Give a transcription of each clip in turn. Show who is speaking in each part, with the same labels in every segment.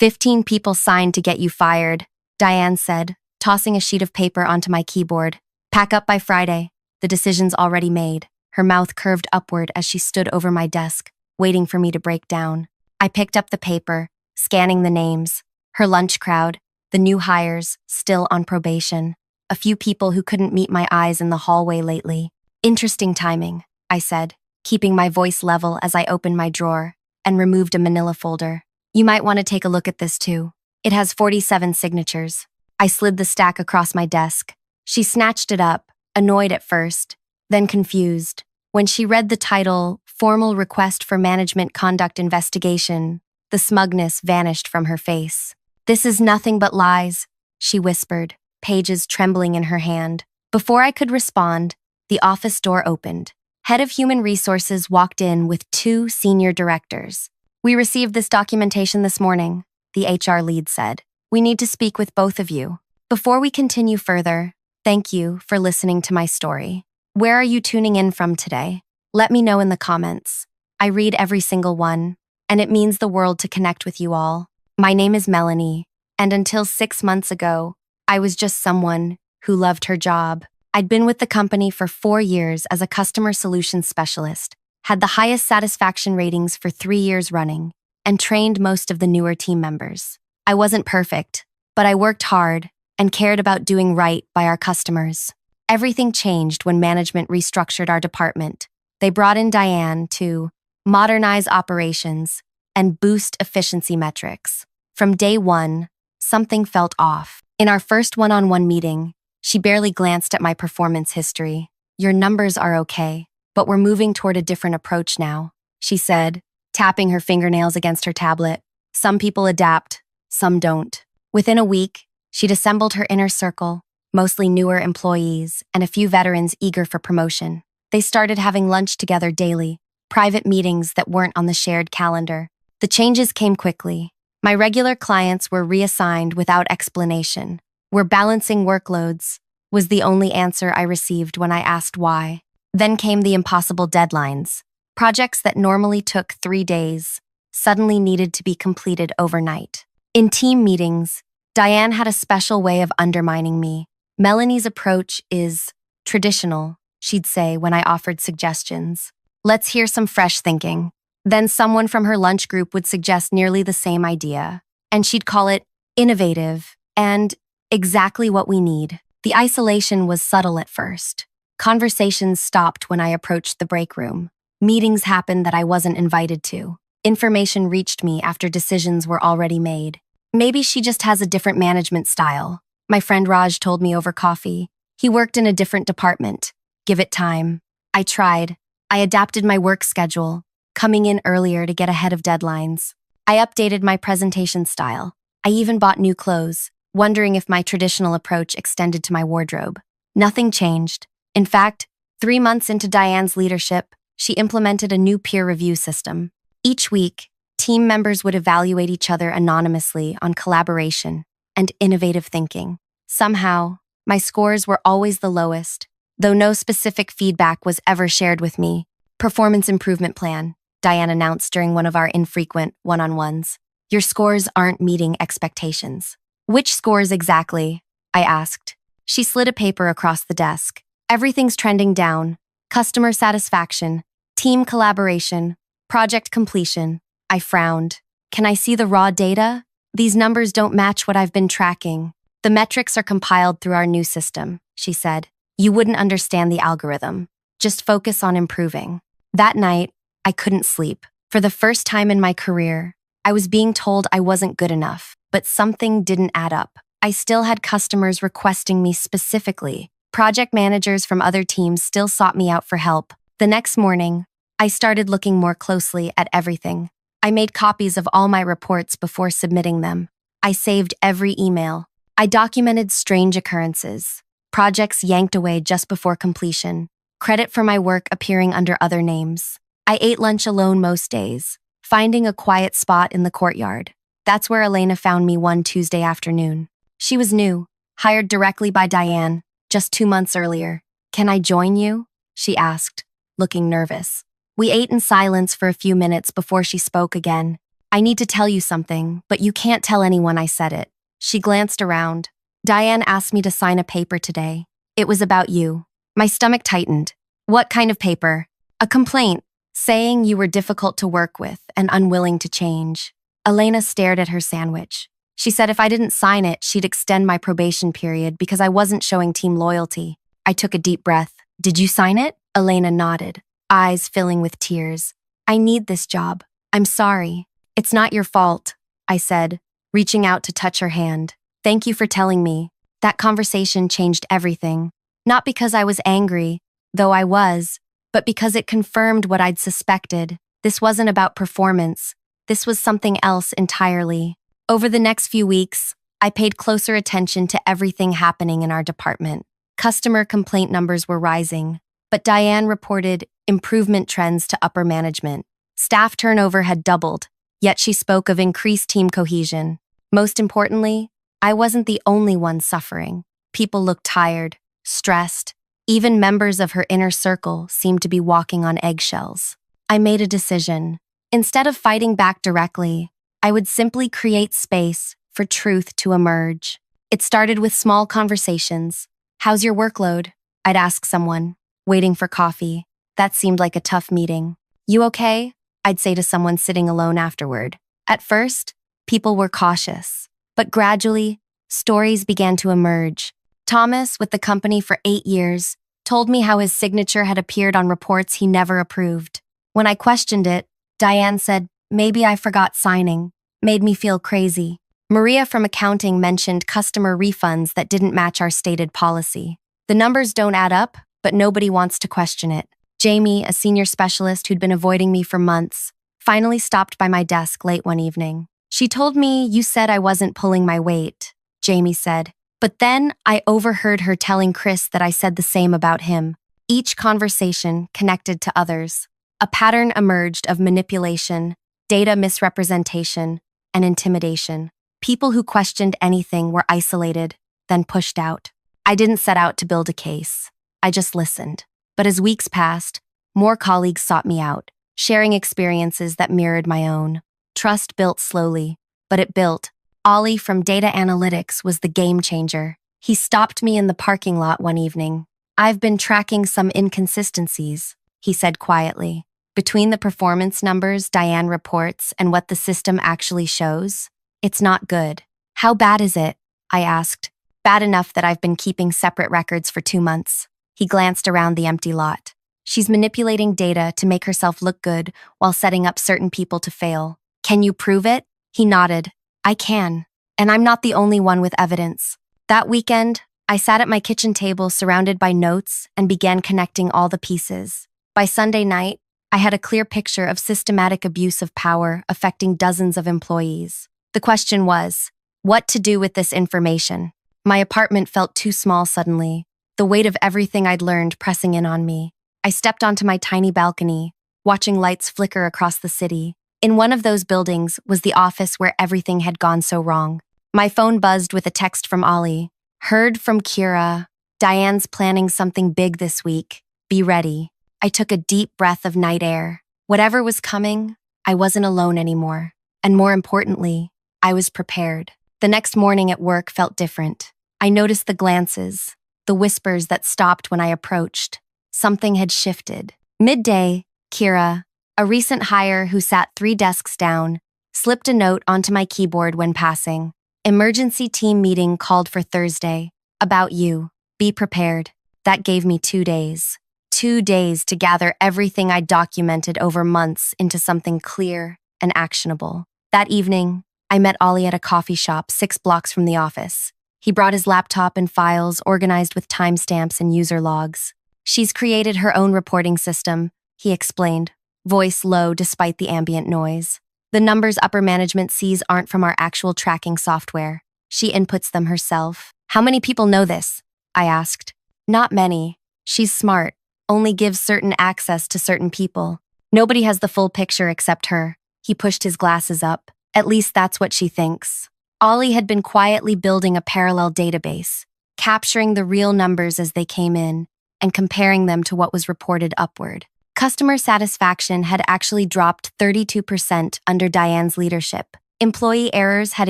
Speaker 1: 15 people signed to get you fired, Diane said, tossing a sheet of paper onto my keyboard. Pack up by Friday. The decision's already made. Her mouth curved upward as she stood over my desk, waiting for me to break down. I picked up the paper, scanning the names. Her lunch crowd, the new hires, still on probation. A few people who couldn't meet my eyes in the hallway lately. Interesting timing, I said, keeping my voice level as I opened my drawer and removed a manila folder. You might want to take a look at this too. It has 47 signatures. I slid the stack across my desk. She snatched it up, annoyed at first, then confused. When she read the title, Formal Request for Management Conduct Investigation, the smugness vanished from her face. This is nothing but lies, she whispered, pages trembling in her hand. Before I could respond, the office door opened. Head of Human Resources walked in with 2 senior directors. We received this documentation this morning, the HR lead said. We need to speak with both of you. Before we continue further, thank you for listening to my story. Where are you tuning in from today? Let me know in the comments. I read every single one, and it means the world to connect with you all. My name is Melanie, and until 6 months ago, I was just someone who loved her job. I'd been with the company for 4 years as a customer solutions specialist, had the highest satisfaction ratings for 3 years running, and trained most of the newer team members. I wasn't perfect, but I worked hard and cared about doing right by our customers. Everything changed when management restructured our department. They brought in Diane to modernize operations and boost efficiency metrics. From day one, something felt off. In our first one-on-one meeting, she barely glanced at my performance history. Your numbers are okay, but we're moving toward a different approach now, she said, tapping her fingernails against her tablet. Some people adapt, some don't. Within a week, she'd assembled her inner circle, mostly newer employees and a few veterans eager for promotion. They started having lunch together daily, private meetings that weren't on the shared calendar. The changes came quickly. My regular clients were reassigned without explanation. We're balancing workloads, was the only answer I received when I asked why. Then came the impossible deadlines. Projects that normally took 3 days suddenly needed to be completed overnight. In team meetings, Diane had a special way of undermining me. Melanie's approach is traditional, she'd say when I offered suggestions. Let's hear some fresh thinking. Then someone from her lunch group would suggest nearly the same idea, and she'd call it innovative and exactly what we need. The isolation was subtle at first. Conversations stopped when I approached the break room. Meetings happened that I wasn't invited to. Information reached me after decisions were already made. Maybe she just has a different management style, my friend Raj told me over coffee. He worked in a different department. Give it time. I tried. I adapted my work schedule, coming in earlier to get ahead of deadlines. I updated my presentation style. I even bought new clothes, wondering if my traditional approach extended to my wardrobe. Nothing changed. In fact, 3 months into Diane's leadership, she implemented a new peer review system. Each week, team members would evaluate each other anonymously on collaboration and innovative thinking. Somehow, my scores were always the lowest, though no specific feedback was ever shared with me. Performance improvement plan, Diane announced during one of our infrequent one-on-ones. Your scores aren't meeting expectations. Which scores exactly? I asked. She slid a paper across the desk. Everything's trending down. Customer satisfaction, team collaboration, project completion. I frowned. Can I see the raw data? These numbers don't match what I've been tracking. The metrics are compiled through our new system, she said. You wouldn't understand the algorithm. Just focus on improving. That night, I couldn't sleep. For the first time in my career, I was being told I wasn't good enough, but something didn't add up. I still had customers requesting me specifically. Project managers from other teams still sought me out for help. The next morning, I started looking more closely at everything. I made copies of all my reports before submitting them. I saved every email. I documented strange occurrences, projects yanked away just before completion, credit for my work appearing under other names. I ate lunch alone most days, finding a quiet spot in the courtyard. That's where Elena found me one Tuesday afternoon. She was new, hired directly by Diane, just 2 months earlier. Can I join you? She asked, looking nervous. We ate in silence for a few minutes before she spoke again. I need to tell you something, but you can't tell anyone I said it. She glanced around. Diane asked me to sign a paper today. It was about you. My stomach tightened. What kind of paper? A complaint, saying you were difficult to work with and unwilling to change. Elena stared at her sandwich. She said if I didn't sign it, she'd extend my probation period because I wasn't showing team loyalty. I took a deep breath. Did you sign it? Elena nodded, eyes filling with tears. I need this job. I'm sorry. It's not your fault, I said, reaching out to touch her hand. Thank you for telling me. That conversation changed everything. Not because I was angry, though I was, but because it confirmed what I'd suspected. This wasn't about performance. This was something else entirely. Over the next few weeks, I paid closer attention to everything happening in our department. Customer complaint numbers were rising, but Diane reported improvement trends to upper management. Staff turnover had doubled, yet she spoke of increased team cohesion. Most importantly, I wasn't the only one suffering. People looked tired, stressed. Even members of her inner circle seemed to be walking on eggshells. I made a decision. Instead of fighting back directly, I would simply create space for truth to emerge. It started with small conversations. How's your workload? I'd ask someone, waiting for coffee. That seemed like a tough meeting. You okay? I'd say to someone sitting alone afterward. At first, people were cautious, but gradually, stories began to emerge. Thomas, with the company for 8 years, told me how his signature had appeared on reports he never approved. When I questioned it, Diane said, maybe I forgot signing. Made me feel crazy. Maria from accounting mentioned customer refunds that didn't match our stated policy. The numbers don't add up, but nobody wants to question it. Jamie, a senior specialist who'd been avoiding me for months, finally stopped by my desk late one evening. She told me, you said I wasn't pulling my weight, Jamie said. But then I overheard her telling Chris that I said the same about him. Each conversation connected to others. A pattern emerged of manipulation, data misrepresentation, and intimidation. People who questioned anything were isolated, then pushed out. I didn't set out to build a case. I just listened. But as weeks passed, more colleagues sought me out, sharing experiences that mirrored my own. Trust built slowly, but it built. Ollie from data analytics was the game changer. He stopped me in the parking lot one evening. I've been tracking some inconsistencies, he said quietly. Between the performance numbers Diane reports and what the system actually shows, it's not good. How bad is it? I asked. Bad enough that I've been keeping separate records for 2 months. He glanced around the empty lot. She's manipulating data to make herself look good while setting up certain people to fail. Can you prove it? He nodded. I can. And I'm not the only one with evidence. That weekend, I sat at my kitchen table surrounded by notes and began connecting all the pieces. By Sunday night, I had a clear picture of systematic abuse of power affecting dozens of employees. The question was, what to do with this information? My apartment felt too small suddenly, the weight of everything I'd learned pressing in on me. I stepped onto my tiny balcony, watching lights flicker across the city. In one of those buildings was the office where everything had gone so wrong. My phone buzzed with a text from Ollie. Heard from Kira. Diane's planning something big this week. Be ready. I took a deep breath of night air. Whatever was coming, I wasn't alone anymore. And more importantly, I was prepared. The next morning at work felt different. I noticed the glances, the whispers that stopped when I approached. Something had shifted. Midday, Kira, a recent hire who sat 3 desks down, slipped a note onto my keyboard when passing. Emergency team meeting called for Thursday. About you. Be prepared. That gave me 2 days. 2 days to gather everything I documented over months into something clear and actionable. That evening, I met Ollie at a coffee shop 6 blocks from the office. He brought his laptop and files organized with timestamps and user logs. She's created her own reporting system, he explained, voice low despite the ambient noise. The numbers upper management sees aren't from our actual tracking software. She inputs them herself. How many people know this? I asked. Not many. She's smart, only gives certain access to certain people. Nobody has the full picture except her. He pushed his glasses up. At least that's what she thinks. Ollie had been quietly building a parallel database, capturing the real numbers as they came in and comparing them to what was reported upward. Customer satisfaction had actually dropped 32% under Diane's leadership. Employee errors had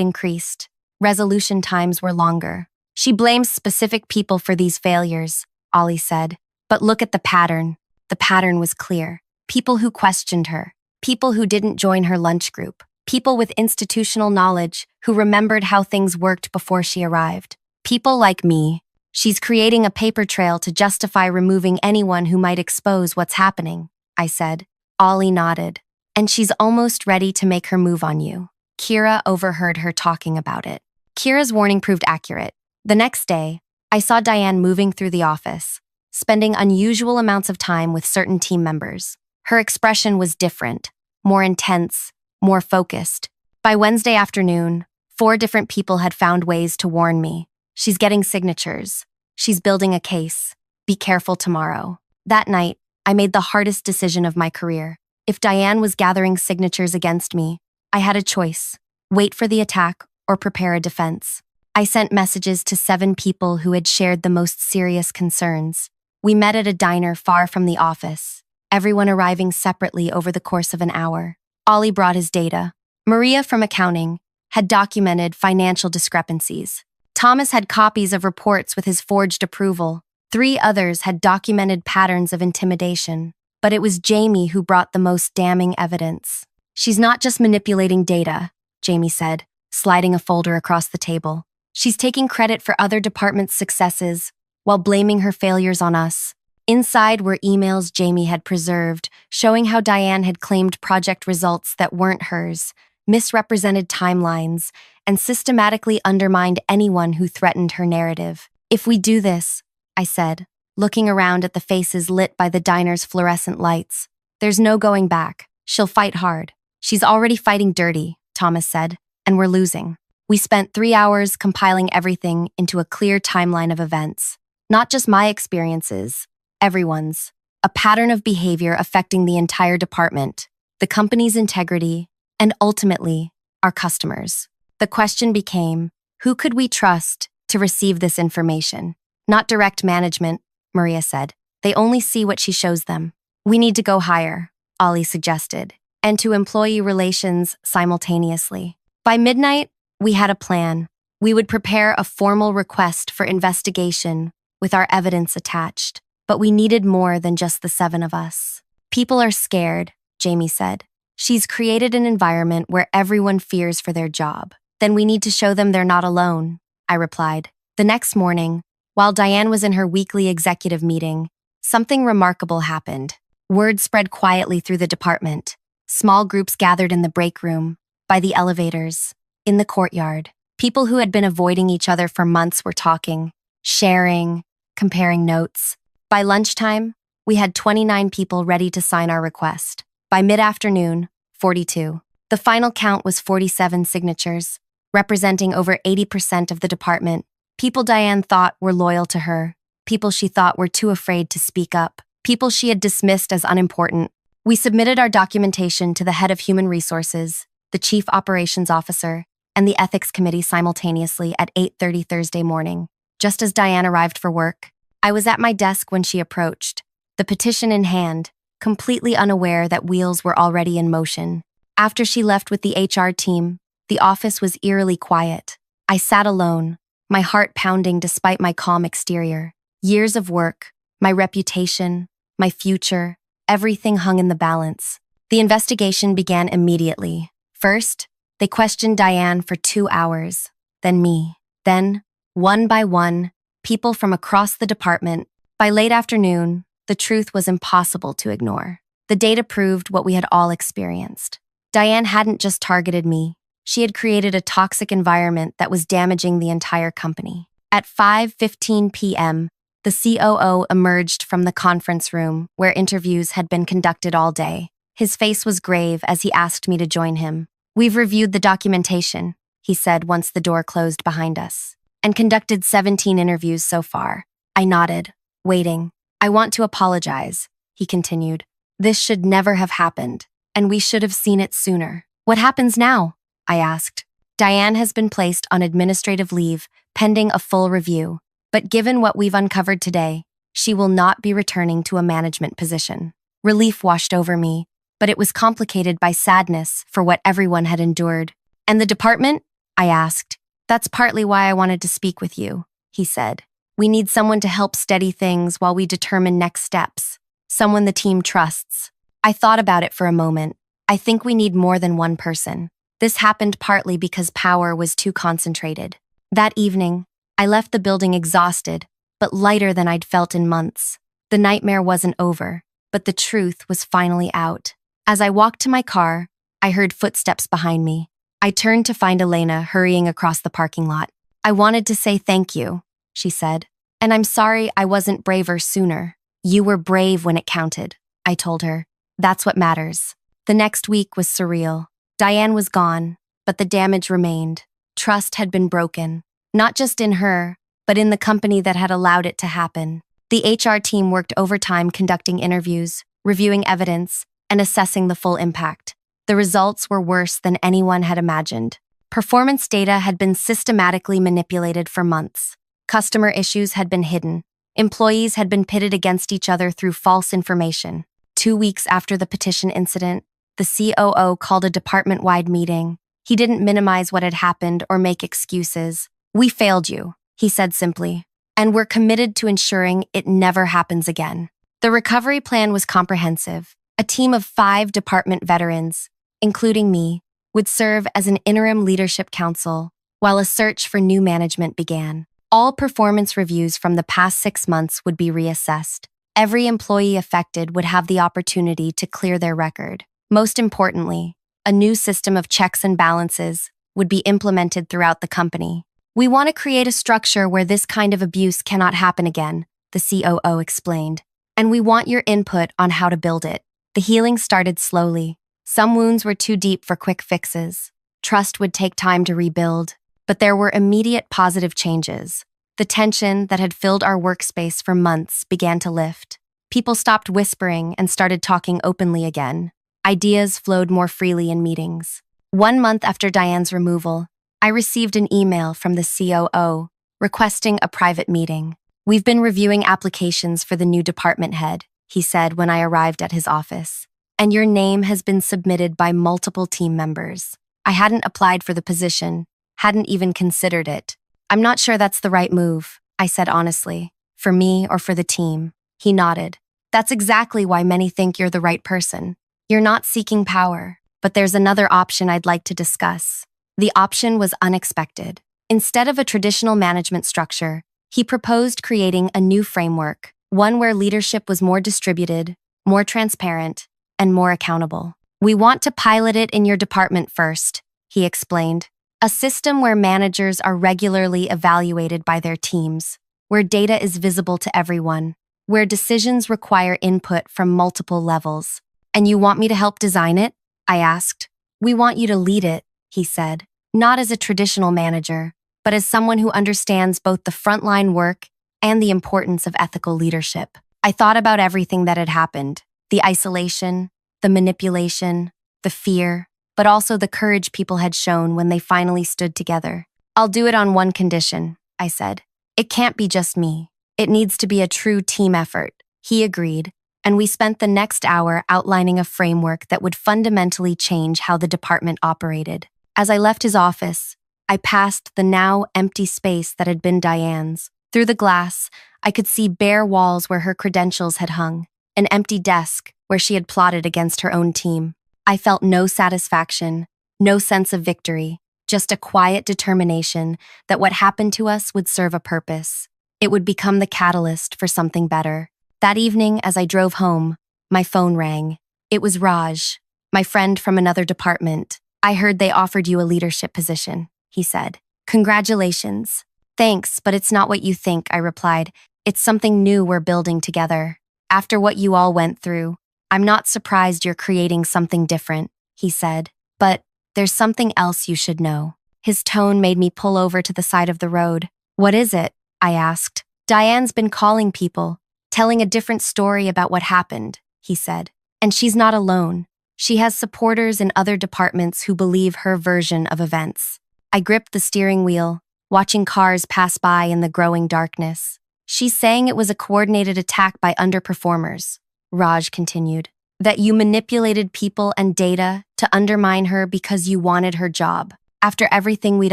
Speaker 1: increased. Resolution times were longer. She blames specific people for these failures, Ollie said. But look at the pattern. The pattern was clear. People who questioned her. People who didn't join her lunch group. People with institutional knowledge who remembered how things worked before she arrived. People like me. She's creating a paper trail to justify removing anyone who might expose what's happening, I said. Ollie nodded. And she's almost ready to make her move on you. Kira overheard her talking about it. Kira's warning proved accurate. The next day, I saw Diane moving through the office, spending unusual amounts of time with certain team members. Her expression was different, more intense, more focused. By Wednesday afternoon, 4 different people had found ways to warn me. She's getting signatures. She's building a case. Be careful tomorrow. That night, I made the hardest decision of my career. If Diane was gathering signatures against me, I had a choice: wait for the attack or prepare a defense. I sent messages to 7 people who had shared the most serious concerns. We met at a diner far from the office, everyone arriving separately over the course of an hour. Ollie brought his data. Maria from accounting had documented financial discrepancies. Thomas had copies of reports with his forged approval. 3 others had documented patterns of intimidation. But it was Jamie who brought the most damning evidence. She's not just manipulating data, Jamie said, sliding a folder across the table. She's taking credit for other departments' successes while blaming her failures on us. Inside were emails Jamie had preserved, showing how Diane had claimed project results that weren't hers, misrepresented timelines, and systematically undermined anyone who threatened her narrative. If we do this, I said, looking around at the faces lit by the diner's fluorescent lights, there's no going back. She'll fight hard. She's already fighting dirty, Thomas said, and we're losing. We spent 3 hours compiling everything into a clear timeline of events. Not just my experiences, everyone's. A pattern of behavior affecting the entire department, the company's integrity, and ultimately, our customers. The question became, who could we trust to receive this information? Not direct management, Maria said. They only see what she shows them. We need to go higher, Ollie suggested, and to employee relations simultaneously. By midnight, we had a plan. We would prepare a formal request for investigation with our evidence attached. But we needed more than just the 7 of us. People are scared, Jamie said. She's created an environment where everyone fears for their job. Then we need to show them they're not alone, I replied. The next morning, while Diane was in her weekly executive meeting, something remarkable happened. Word spread quietly through the department. Small groups gathered in the break room, by the elevators, in the courtyard. People who had been avoiding each other for months were talking, sharing, comparing notes. By lunchtime, we had 29 people ready to sign our request. By mid-afternoon, 42. The final count was 47 signatures, representing over 80% of the department. People Diane thought were loyal to her, people she thought were too afraid to speak up, people she had dismissed as unimportant. We submitted our documentation to the head of human resources, the chief operations officer, and the ethics committee simultaneously at 8:30 Thursday morning. Just as Diane arrived for work, I was at my desk when she approached, the petition in hand, completely unaware that wheels were already in motion. After she left with the HR team, the office was eerily quiet. I sat alone, my heart pounding despite my calm exterior. Years of work, my reputation, my future, everything hung in the balance. The investigation began immediately. First, they questioned Diane for 2 hours, then me. Then, one by one, people from across the department. By late afternoon, the truth was impossible to ignore. The data proved what we had all experienced. Diane hadn't just targeted me. She had created a toxic environment that was damaging the entire company. At 5:15 p.m., the COO emerged from the conference room where interviews had been conducted all day. His face was grave as he asked me to join him. "We've reviewed the documentation," he said once the door closed behind us, "and conducted 17 interviews so far." I nodded, waiting. "I want to apologize," he continued. "This should never have happened, and we should have seen it sooner." "What happens now?" I asked. "Diane has been placed on administrative leave, pending a full review. But given what we've uncovered today, she will not be returning to a management position." Relief washed over me, but it was complicated by sadness for what everyone had endured. "And the department?" I asked. "That's partly why I wanted to speak with you," he said. "We need someone to help steady things while we determine next steps. Someone the team trusts." I thought about it for a moment. I think we need more than one person. This happened partly because power was too concentrated. That evening, I left the building exhausted, but lighter than I'd felt in months. The nightmare wasn't over, but the truth was finally out. As I walked to my car, I heard footsteps behind me. I turned to find Elena hurrying across the parking lot. "I wanted to say thank you," she said. "And I'm sorry I wasn't braver sooner." "You were brave when it counted," I told her. "That's what matters." The next week was surreal. Diane was gone, but the damage remained. Trust had been broken, not just in her, but in the company that had allowed it to happen. The HR team worked overtime conducting interviews, reviewing evidence, and assessing the full impact. The results were worse than anyone had imagined. Performance data had been systematically manipulated for months. Customer issues had been hidden. Employees had been pitted against each other through false information. 2 weeks after the petition incident, the COO called a department-wide meeting. He didn't minimize what had happened or make excuses. "We failed you," he said simply, "and we're committed to ensuring it never happens again." The recovery plan was comprehensive. A team of 5 department veterans, including me, would serve as an interim leadership council while a search for new management began. All performance reviews from the past 6 months would be reassessed. Every employee affected would have the opportunity to clear their record. Most importantly, a new system of checks and balances would be implemented throughout the company. "We want to create a structure where this kind of abuse cannot happen again," the COO explained. "And we want your input on how to build it." The healing started slowly. Some wounds were too deep for quick fixes. Trust would take time to rebuild, but there were immediate positive changes. The tension that had filled our workspace for months began to lift. People stopped whispering and started talking openly again. Ideas flowed more freely in meetings. 1 month after Diane's removal, I received an email from the COO requesting a private meeting. "We've been reviewing applications for the new department head," he said when I arrived at his office. "And your name has been submitted by multiple team members." I hadn't applied for the position, hadn't even considered it. "I'm not sure that's the right move," I said honestly. "For me or for the team." He nodded. "That's exactly why many think you're the right person. You're not seeking power, but there's another option I'd like to discuss." The option was unexpected. Instead of a traditional management structure, he proposed creating a new framework, one where leadership was more distributed, more transparent, and more accountable. "We want to pilot it in your department first," he explained. "A system where managers are regularly evaluated by their teams, where data is visible to everyone, where decisions require input from multiple levels." "And you want me to help design it?" I asked. "We want you to lead it," he said, "not as a traditional manager, but as someone who understands both the frontline work and the importance of ethical leadership." I thought about everything that had happened, the isolation, the manipulation, the fear, but also the courage people had shown when they finally stood together. "I'll do it on one condition," I said. "It can't be just me. It needs to be a true team effort." He agreed, and we spent the next hour outlining a framework that would fundamentally change how the department operated. As I left his office, I passed the now empty space that had been Diane's. Through the glass, I could see bare walls where her credentials had hung, an empty desk where she had plotted against her own team. I felt no satisfaction, no sense of victory, just a quiet determination that what happened to us would serve a purpose. It would become the catalyst for something better. That evening, as I drove home, my phone rang. It was Raj, my friend from another department. "I heard they offered you a leadership position," he said. "Congratulations." "Thanks, but it's not what you think," I replied. "It's something new we're building together. After what you all went through, I'm not surprised you're creating something different," he said. "But there's something else you should know." His tone made me pull over to the side of the road. "What is it?" I asked. "Diane's been calling people, telling a different story about what happened," he said. "And she's not alone. She has supporters in other departments who believe her version of events." I gripped the steering wheel, watching cars pass by in the growing darkness. "She's saying it was a coordinated attack by underperformers," Raj continued. that you manipulated people and data to undermine her because you wanted her job. After everything we'd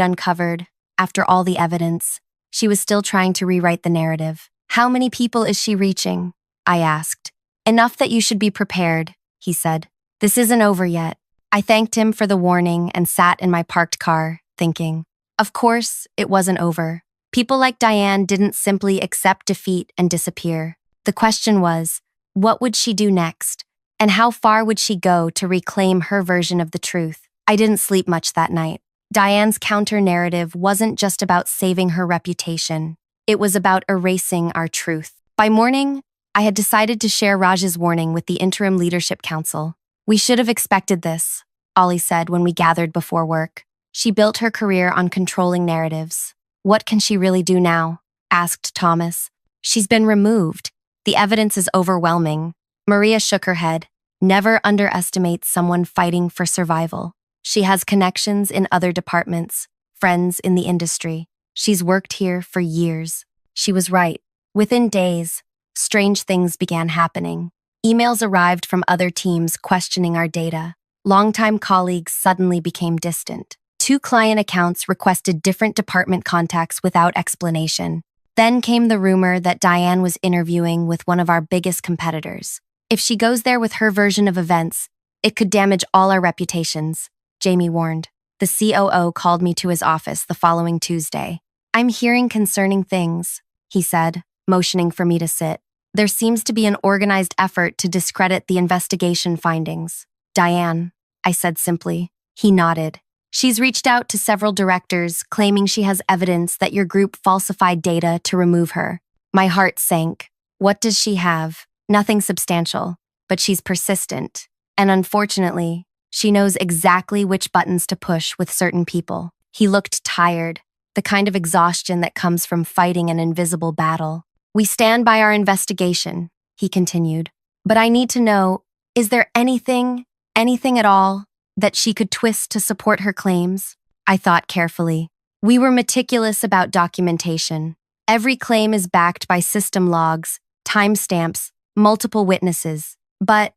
Speaker 1: uncovered, after all the evidence, she was still trying to rewrite the narrative. How many people is she reaching? I asked. Enough that you should be prepared, he said. This isn't over yet. I thanked him for the warning and sat in my parked car, thinking. Of course, it wasn't over. People like Diane didn't simply accept defeat and disappear. The question was, what would she do next? And how far would she go to reclaim her version of the truth? I didn't sleep much that night. Diane's counter-narrative wasn't just about saving her reputation. It was about erasing our truth. By morning, I had decided to share Raj's warning with the Interim Leadership Council. We should have expected this, Ollie said when we gathered before work. She built her career on controlling narratives. What can she really do now? Asked Thomas. She's been removed. The evidence is overwhelming. Maria shook her head. Never underestimate someone fighting for survival. She has connections in other departments, friends in the industry. She's worked here for years. She was right. Within days, strange things began happening. Emails arrived from other teams questioning our data. Longtime colleagues suddenly became distant. 2 client accounts requested different department contacts without explanation. Then came the rumor that Diane was interviewing with one of our biggest competitors. If she goes there with her version of events, it could damage all our reputations, Jamie warned. The COO called me to his office the following Tuesday. I'm hearing concerning things, he said, motioning for me to sit. There seems to be an organized effort to discredit the investigation findings. Diane, I said simply. He nodded. She's reached out to several directors, claiming she has evidence that your group falsified data to remove her. My heart sank. What does she have? Nothing substantial, but she's persistent. And unfortunately, she knows exactly which buttons to push with certain people. He looked tired, the kind of exhaustion that comes from fighting an invisible battle. We stand by our investigation, he continued. But I need to know, is there anything at all, that she could twist to support her claims? I thought carefully. We were meticulous about documentation. Every claim is backed by system logs, timestamps, multiple witnesses. But,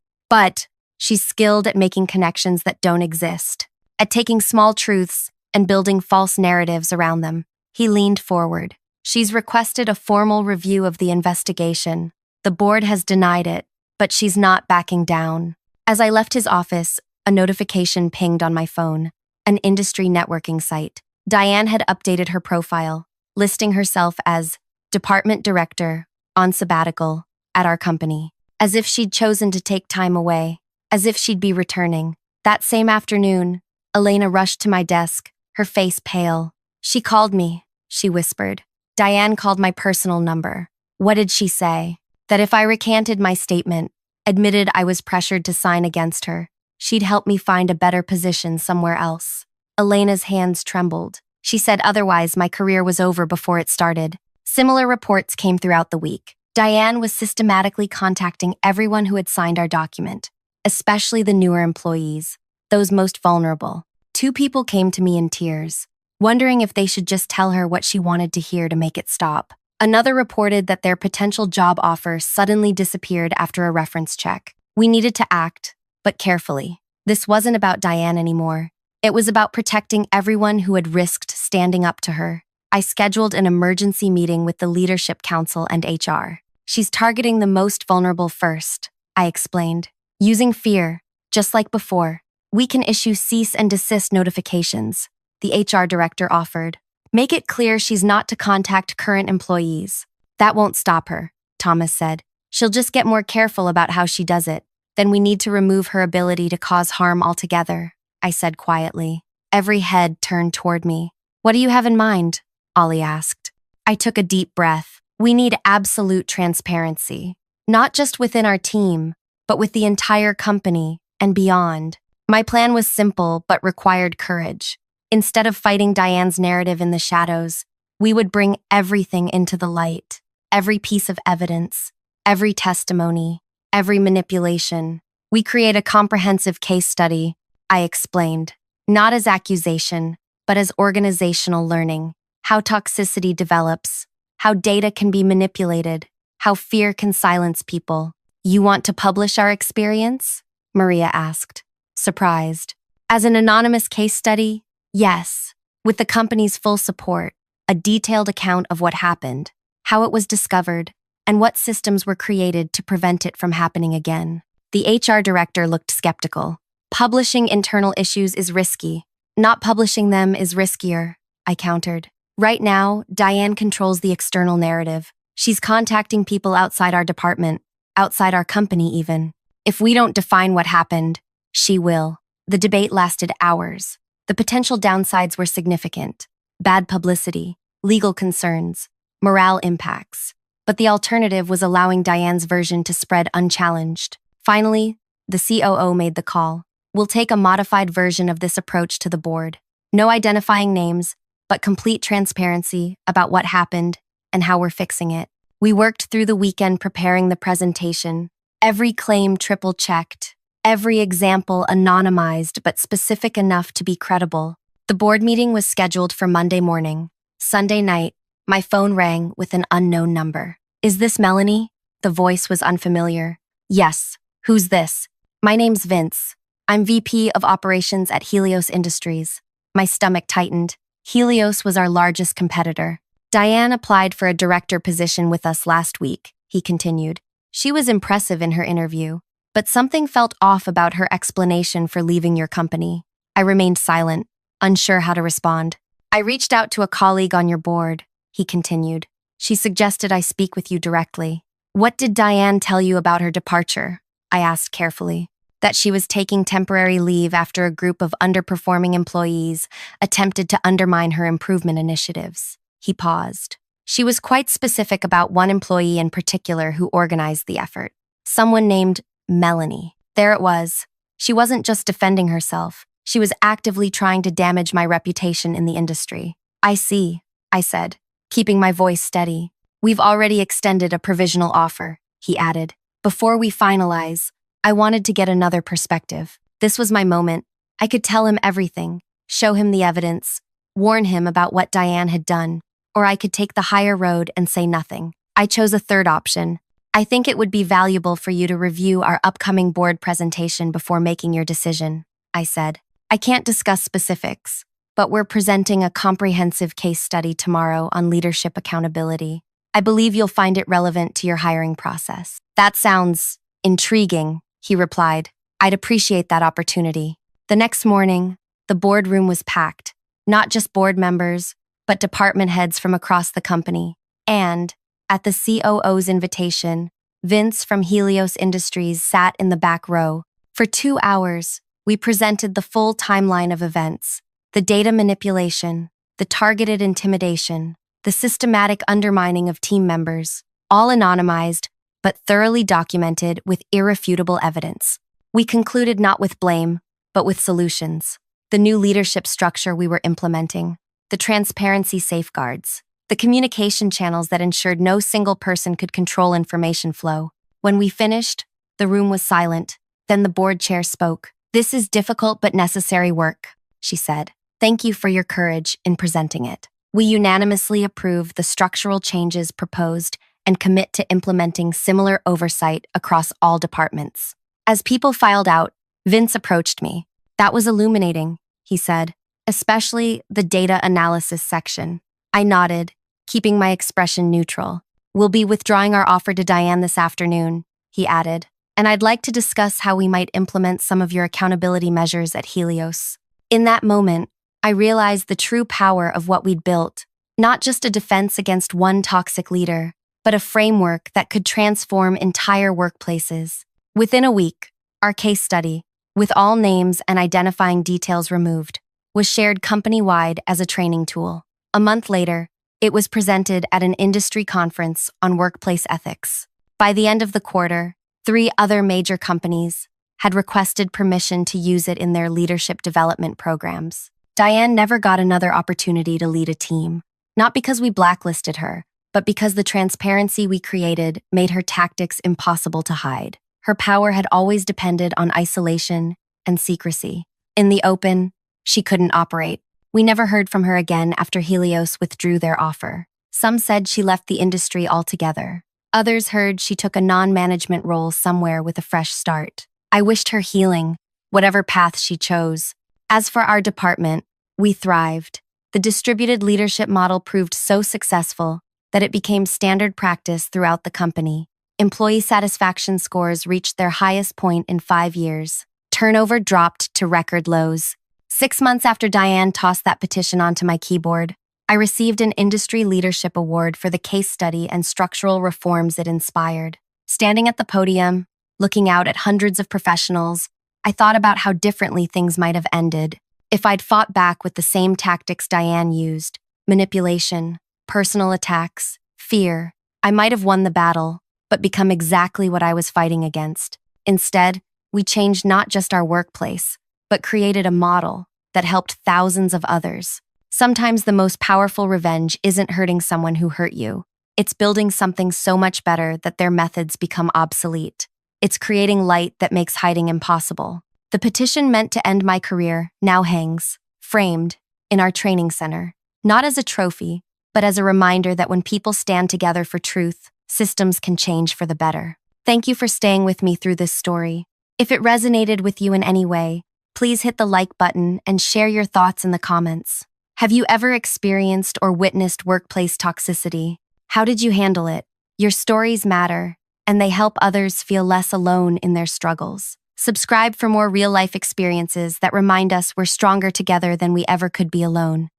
Speaker 1: she's skilled at making connections that don't exist, at taking small truths and building false narratives around them. He leaned forward. She's requested a formal review of the investigation. The board has denied it, but she's not backing down. As I left his office, a notification pinged on my phone, an industry networking site. Diane had updated her profile, listing herself as Department Director, on sabbatical, at our company, as if she'd chosen to take time away, as if she'd be returning. That same afternoon, Elena rushed to my desk, her face pale. She called me, she whispered. Diane called my personal number. What did she say? That if I recanted my statement, admitted I was pressured to sign against her, she'd help me find a better position somewhere else. Elena's hands trembled. She said otherwise my career was over before it started. Similar reports came throughout the week. Diane was systematically contacting everyone who had signed our document, especially the newer employees, those most vulnerable. 2 people came to me in tears, wondering if they should just tell her what she wanted to hear to make it stop. Another reported that their potential job offer suddenly disappeared after a reference check. We needed to act, but carefully. This wasn't about Diane anymore. It was about protecting everyone who had risked standing up to her. I scheduled an emergency meeting with the Leadership Council and HR. She's targeting the most vulnerable first, I explained. Using fear, just like before. We can issue cease and desist notifications, the HR director offered. Make it clear she's not to contact current employees. That won't stop her, Thomas said. She'll just get more careful about how she does it. Then we need to remove her ability to cause harm altogether, I said quietly. Every head turned toward me. What do you have in mind? Ollie asked. I took a deep breath. We need absolute transparency, not just within our team, but with the entire company and beyond. My plan was simple but required courage. Instead of fighting Diane's narrative in the shadows, we would bring everything into the light. Every piece of evidence, every testimony, every manipulation. We create a comprehensive case study, I explained, not as accusation, but as organizational learning. How toxicity develops, how data can be manipulated, how fear can silence people. You want to publish our experience? Maria asked, surprised. As an anonymous case study? Yes, with the company's full support, a detailed account of what happened, how it was discovered, and what systems were created to prevent it from happening again. The HR director looked skeptical. Publishing internal issues is risky. Not publishing them is riskier, I countered. Right now, Diane controls the external narrative. She's contacting people outside our department, outside our company even. If we don't define what happened, she will. The debate lasted hours. The potential downsides were significant. Bad publicity, legal concerns, morale impacts. But the alternative was allowing Diane's version to spread unchallenged. Finally, the COO made the call. We'll take a modified version of this approach to the board. No identifying names, but complete transparency about what happened and how we're fixing it. We worked through the weekend preparing the presentation. Every claim triple-checked. Every example anonymized but specific enough to be credible. The board meeting was scheduled for Monday morning. Sunday night, my phone rang with an unknown number. Is this Melanie? The voice was unfamiliar. Yes. Who's this? My name's Vince. I'm VP of Operations at Helios Industries. My stomach tightened. Helios was our largest competitor. Diane applied for a director position with us last week, he continued. She was impressive in her interview, but something felt off about her explanation for leaving your company. I remained silent, unsure how to respond. I reached out to a colleague on your board, he continued. She suggested I speak with you directly. What did Diane tell you about her departure? I asked carefully. That she was taking temporary leave after a group of underperforming employees attempted to undermine her improvement initiatives. He paused. She was quite specific about one employee in particular who organized the effort. Someone named Melanie. There it was. She wasn't just defending herself. She was actively trying to damage my reputation in the industry. I see, I said, keeping my voice steady. We've already extended a provisional offer, he added. Before we finalize, I wanted to get another perspective. This was my moment. I could tell him everything, show him the evidence, warn him about what Diane had done, or I could take the higher road and say nothing. I chose a third option. I think it would be valuable for you to review our upcoming board presentation before making your decision, I said. I can't discuss specifics, but we're presenting a comprehensive case study tomorrow on leadership accountability. I believe you'll find it relevant to your hiring process. That sounds intriguing, he replied. I'd appreciate that opportunity. The next morning, the boardroom was packed, not just board members, but department heads from across the company. And, at the COO's invitation, Vince from Helios Industries sat in the back row. For 2 hours, we presented the full timeline of events, the data manipulation, the targeted intimidation, the systematic undermining of team members, all anonymized, but thoroughly documented with irrefutable evidence. We concluded not with blame, but with solutions. The new leadership structure we were implementing, the transparency safeguards, the communication channels that ensured no single person could control information flow. When we finished, the room was silent. Then the board chair spoke. This is difficult but necessary work, she said. Thank you for your courage in presenting it. We unanimously approve the structural changes proposed and commit to implementing similar oversight across all departments. As people filed out, Vince approached me. That was illuminating, he said, especially the data analysis section. I nodded, keeping my expression neutral. We'll be withdrawing our offer to Diane this afternoon, he added, and I'd like to discuss how we might implement some of your accountability measures at Helios. In that moment, I realized the true power of what we'd built, not just a defense against one toxic leader, but a framework that could transform entire workplaces. Within a week, our case study, with all names and identifying details removed, was shared company-wide as a training tool. A month later, it was presented at an industry conference on workplace ethics. By the end of the quarter, 3 other major companies had requested permission to use it in their leadership development programs. Diane never got another opportunity to lead a team, not because we blacklisted her, but because the transparency we created made her tactics impossible to hide. Her power had always depended on isolation and secrecy. In the open, she couldn't operate. We never heard from her again after Helios withdrew their offer. Some said she left the industry altogether. Others heard she took a non-management role somewhere with a fresh start. I wished her healing, whatever path she chose. As for our department, we thrived. The distributed leadership model proved so successful that it became standard practice throughout the company. Employee satisfaction scores reached their highest point in 5 years. Turnover dropped to record lows. 6 months after Diane tossed that petition onto my keyboard, I received an Industry Leadership Award for the case study and structural reforms it inspired. Standing at the podium, looking out at hundreds of professionals, I thought about how differently things might have ended if I'd fought back with the same tactics Diane used: manipulation, personal attacks, fear. I might have won the battle, but become exactly what I was fighting against. Instead, we changed not just our workplace, but created a model that helped thousands of others. Sometimes the most powerful revenge isn't hurting someone who hurt you. It's building something so much better that their methods become obsolete. It's creating light that makes hiding impossible. The petition meant to end my career now hangs, framed, in our training center, not as a trophy, but as a reminder that when people stand together for truth, systems can change for the better. Thank you for staying with me through this story. If it resonated with you in any way, please hit the like button and share your thoughts in the comments. Have you ever experienced or witnessed workplace toxicity? How did you handle it? Your stories matter, and they help others feel less alone in their struggles. Subscribe for more real-life experiences that remind us we're stronger together than we ever could be alone.